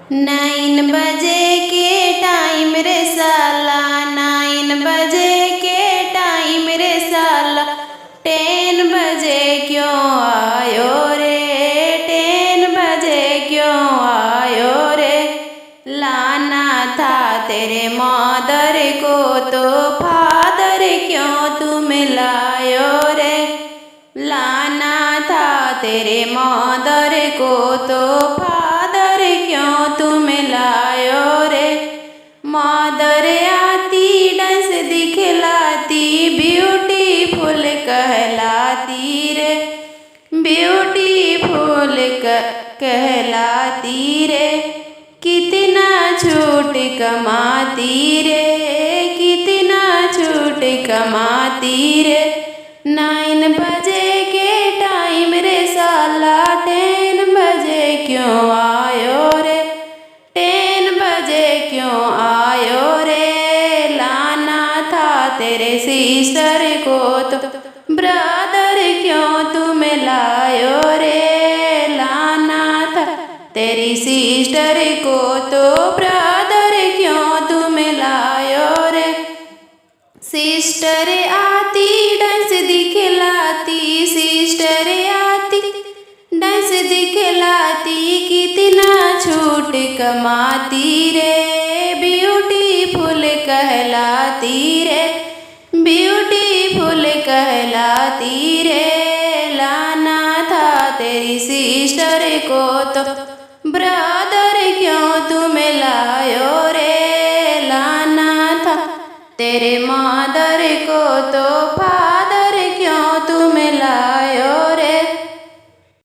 9 बजे के टाइम रे साला, 9 बजे के टाइम रे साला, 10 बजे क्यों आयो रे, 10 बजे क्यों आयो रे। लाना था तेरे मदर को तो फादर क्यों तुम लायो रे। लाना था तेरे मदर को तो फादर क्यों तुम लायो रे। मदर आती डांस दिखलाती, ब्यूटीफुल कहलाती रे, ब्यूटीफुल कहलाती रे। कितना छूट कमाती रे, कितना छूट कमाती रे। 9 बजे के टाइम रे साला, 10 बजे क्यों आयो रे, 10 बजे क्यों आयो रे। लाना था तेरे सिस्टर को तो ब्रदर क्यों तुम लायो रे। लाना था तेरी सिस्टर को तो ब्रदर क्यों तुम लायो रे। सिस्टर आती डांस दिखलाती, सिस्टर आती डांस दिखलाती, कितना छूट कमाती रे, ब्यूटीफुल कहलाती रे, ब्यूटीफुल कहलाती रे। लाना था तेरी सिस्टर को तो ब्रदर क्यों तुम लायो रे। लाना था तेरे मदर को तो